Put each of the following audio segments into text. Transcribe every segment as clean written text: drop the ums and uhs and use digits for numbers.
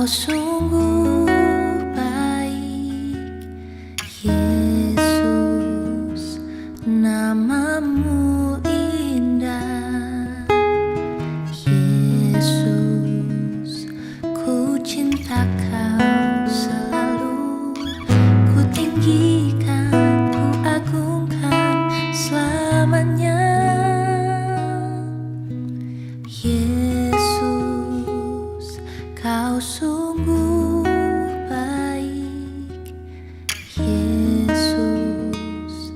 sungguh baik, Yesus, namamu indah. Yesus, ku cinta kau selalu, ku tinggikan, ku agungkan selamanya. Yesus, kau sungguh baik, Yesus,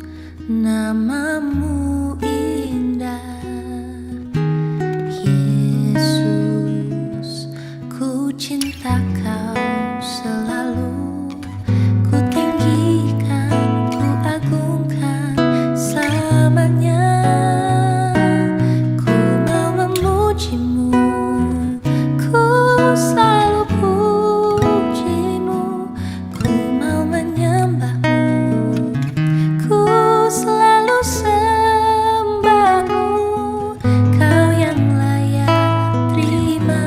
namamu indah. Yesus, ku cinta kau selalu, ku tinggikan, ku agungkan selamanya. Ku mau memujimu, ku selalu pujimu, ku mau menyembahmu, ku selalu sembahmu. Kau yang layak terima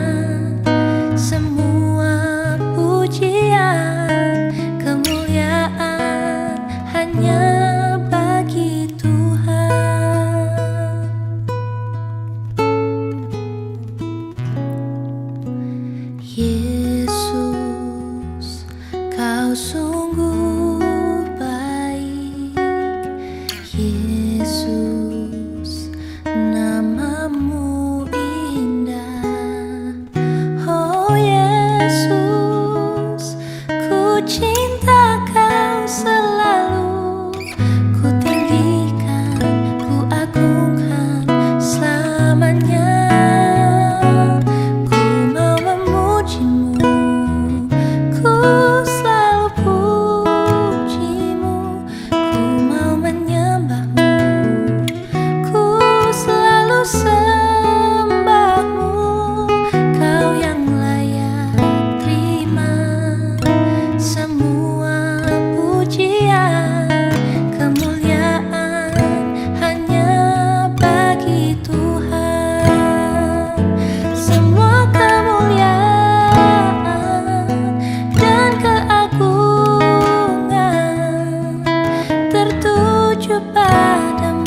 semua pujian, kemuliaan hanya bagi Tuhan. Yesus, kau sungguh baik, Yesus, namamu indah. Oh Yesus, ku cinta kau selalu, ku tinggikan, ku agungkan selamanya. Ku mau memujimu, ku selalu pujimu, ku mau menyembahmu, ku selalu sembahmu. Kau yang layak terima semua pujian, kemuliaan hanya bagi Tuhan. Semua kemuliaan dan keagungan tertuju padamu,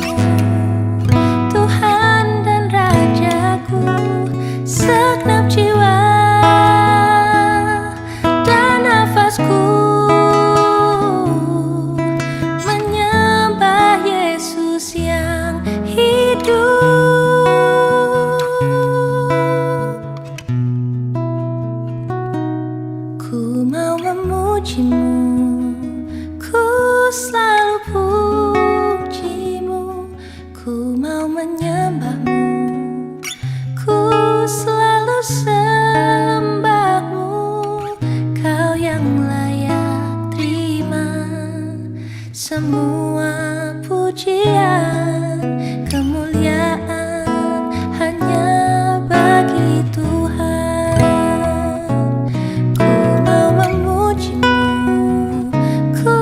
Tuhan dan Rajaku. Segenap jiwa dan nafasku menyembah Yesus yang hidup. Ku mau memujimu, ku selalu pujimu, ku mau menyembahmu, ku selalu sembahmu. Kau yang layak terima semua pujian, kemuliaan hanya bagi Tuhan. Ku mau memujimu, ku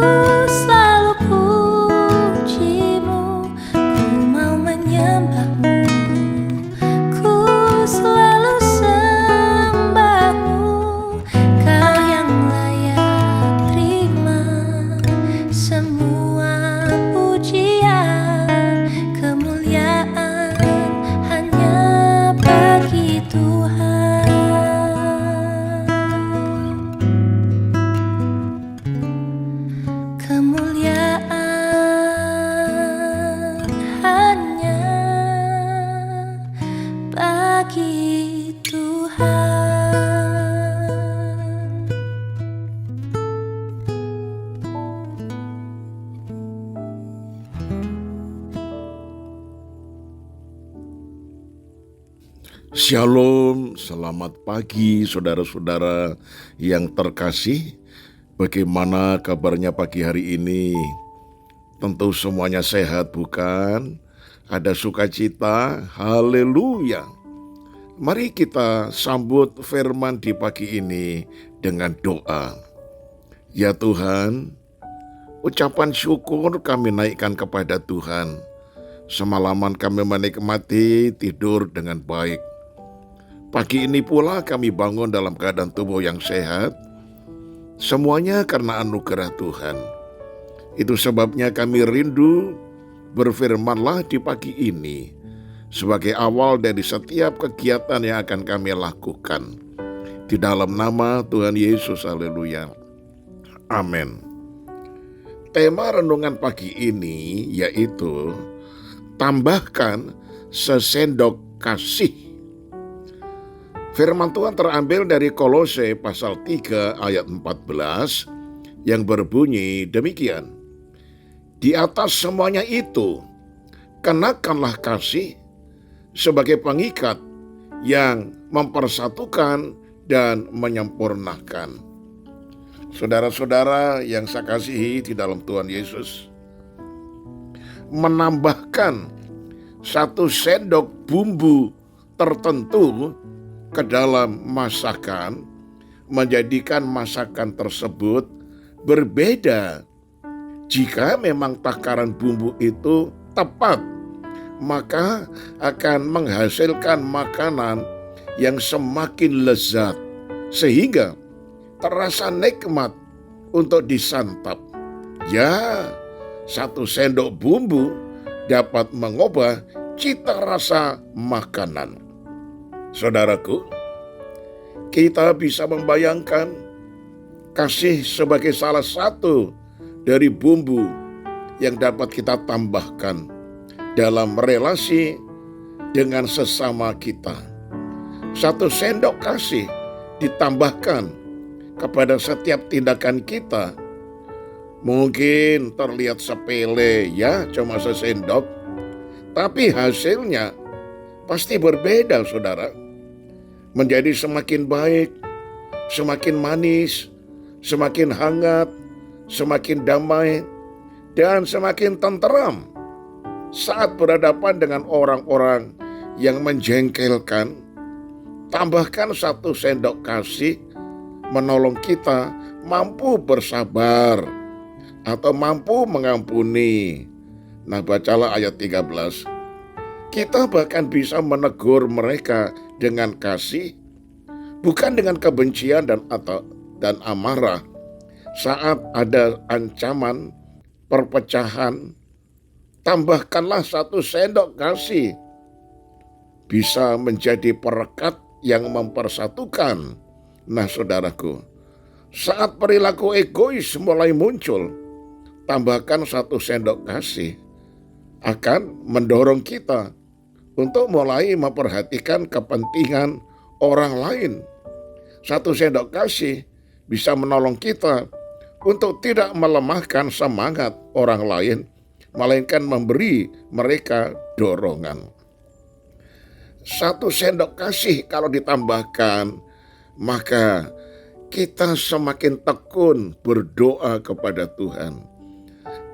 selalu pujimu, ku mau menyembahmu, ku selalu sembahmu. Kau yang layak terima semua pujian, kemuliaan hanya bagi Tuhan. Kemuliaan hanya bagi Tuhan. Shalom, selamat pagi saudara-saudara yang terkasih. Bagaimana kabarnya pagi hari ini? Tentu semuanya sehat, bukan? Ada sukacita, haleluya. Mari kita sambut firman di pagi ini dengan doa. Ya Tuhan, ucapan syukur kami naikkan kepada Tuhan. Semalaman kami menikmati tidur dengan baik. Pagi ini pula kami bangun dalam keadaan tubuh yang sehat. Semuanya karena anugerah Tuhan. Itu sebabnya kami rindu berfirmanlah di pagi ini sebagai awal dari setiap kegiatan yang akan kami lakukan. Di dalam nama Tuhan Yesus, haleluya. Amin. Tema renungan pagi ini yaitu tambahkan sesendok kasih. Firman Tuhan terambil dari Kolose pasal 3 ayat 14 yang berbunyi demikian. Di atas semuanya itu, kenakanlah kasih sebagai pengikat yang mempersatukan dan menyempurnakan. Saudara-saudara yang saya kasihi di dalam Tuhan Yesus, menambahkan satu sendok bumbu tertentu ke dalam masakan menjadikan masakan tersebut berbeda. Jika memang takaran bumbu itu tepat, maka akan menghasilkan makanan yang semakin lezat sehingga terasa nikmat untuk disantap. Ya, satu sendok bumbu dapat mengubah cita rasa makanan. Saudaraku, kita bisa membayangkan kasih sebagai salah satu dari bumbu yang dapat kita tambahkan dalam relasi dengan sesama kita. Satu sendok kasih ditambahkan kepada setiap tindakan kita. Mungkin terlihat sepele, ya, cuma sesendok, tapi hasilnya pasti berbeda, saudara. Menjadi semakin baik, semakin manis, semakin hangat, semakin damai, dan semakin tenteram saat berhadapan dengan orang-orang yang menjengkelkan. Tambahkan satu sendok kasih menolong kita mampu bersabar atau mampu mengampuni. Nah, bacalah ayat 13. Kita bahkan bisa menegur mereka dengan kasih, bukan dengan kebencian dan amarah. Saat ada ancaman perpecahan, tambahkanlah satu sendok kasih. Bisa menjadi perekat yang mempersatukan. Nah, saudaraku, saat perilaku egois mulai muncul, tambahkan satu sendok kasih akan mendorong kita untuk mulai memperhatikan kepentingan orang lain. Satu sendok kasih bisa menolong kita untuk tidak melemahkan semangat orang lain, melainkan memberi mereka dorongan. Satu sendok kasih kalau ditambahkan, maka kita semakin tekun berdoa kepada Tuhan.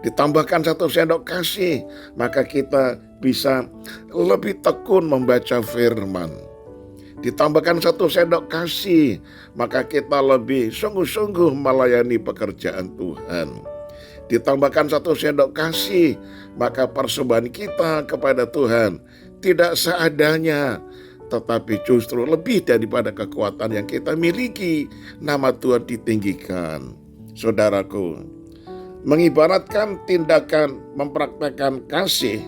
Ditambahkan satu sendok kasih, maka kita bisa lebih tekun membaca firman. Ditambahkan satu sendok kasih, maka kita lebih sungguh-sungguh melayani pekerjaan Tuhan. Ditambahkan satu sendok kasih, maka persembahan kita kepada Tuhan tidak seadanya, tetapi justru lebih daripada kekuatan yang kita miliki. Nama Tuhan ditinggikan. Saudaraku, mengibaratkan tindakan mempraktekkan kasih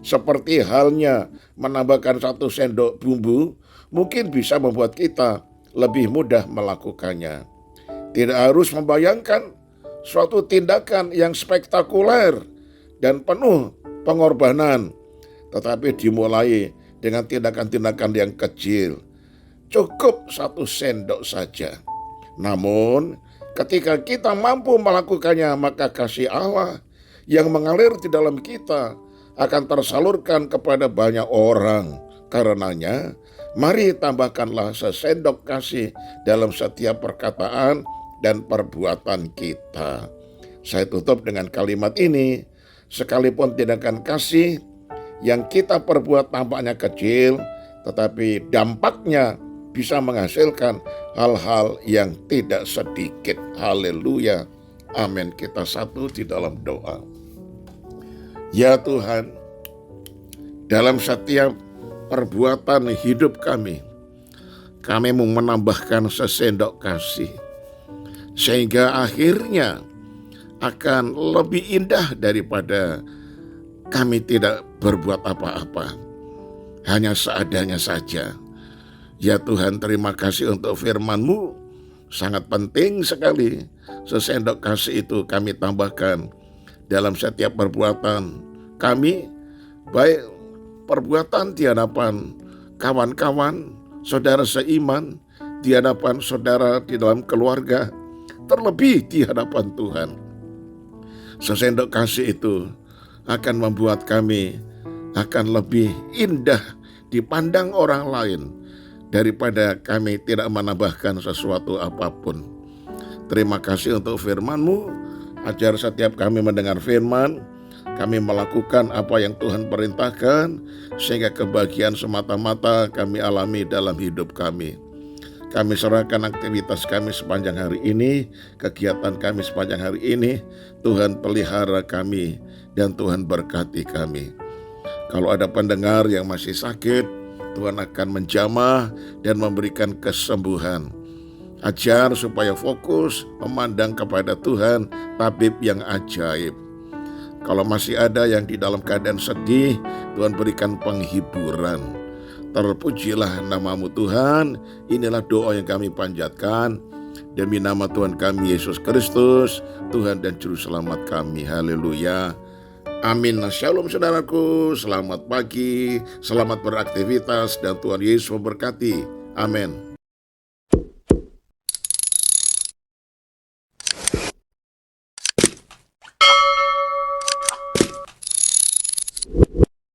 seperti halnya menambahkan satu sendok bumbu, mungkin bisa membuat kita lebih mudah melakukannya. Tidak harus membayangkan suatu tindakan yang spektakuler dan penuh pengorbanan, tetapi dimulai dengan tindakan-tindakan yang kecil. Cukup satu sendok saja. Namun, ketika kita mampu melakukannya, maka kasih Allah yang mengalir di dalam kita akan tersalurkan kepada banyak orang. Karenanya, mari tambahkanlah sesendok kasih dalam setiap perkataan dan perbuatan kita. Saya tutup dengan kalimat ini, sekalipun tindakan kasih yang kita perbuat tampaknya kecil, tetapi dampaknya bisa menghasilkan hal-hal yang tidak sedikit. Haleluya. Amin. Kita satu di dalam doa. Ya Tuhan, dalam setiap perbuatan hidup kami, kami mau menambahkan sesendok kasih, sehingga akhirnya akan lebih indah daripada kami tidak berbuat apa-apa, hanya seadanya saja. Ya Tuhan, terima kasih untuk firman-Mu, sangat penting sekali. Sesendok kasih itu kami tambahkan dalam setiap perbuatan kami, baik perbuatan di hadapan kawan-kawan, saudara seiman, di hadapan saudara di dalam keluarga, terlebih di hadapan Tuhan. Sesendok kasih itu akan membuat kami akan lebih indah dipandang orang lain daripada kami tidak menambahkan sesuatu apapun. Terima kasih untuk firman-Mu. Ajar setiap kami mendengar firman, kami melakukan apa yang Tuhan perintahkan, sehingga kebahagiaan semata-mata kami alami dalam hidup kami. Kami serahkan aktivitas kami sepanjang hari ini, kegiatan kami sepanjang hari ini. Tuhan pelihara kami dan Tuhan berkati kami. Kalau ada pendengar yang masih sakit, Tuhan akan menjamah dan memberikan kesembuhan. Ajar supaya fokus memandang kepada Tuhan, tabib yang ajaib. Kalau masih ada yang di dalam keadaan sedih, Tuhan berikan penghiburan. Terpujilah nama-Mu Tuhan. Inilah doa yang kami panjatkan demi nama Tuhan kami Yesus Kristus, Tuhan dan Juru Selamat kami. Haleluya. Amin. Shalom saudaraku, selamat pagi, selamat beraktivitas dan Tuhan Yesus memberkati. Amin.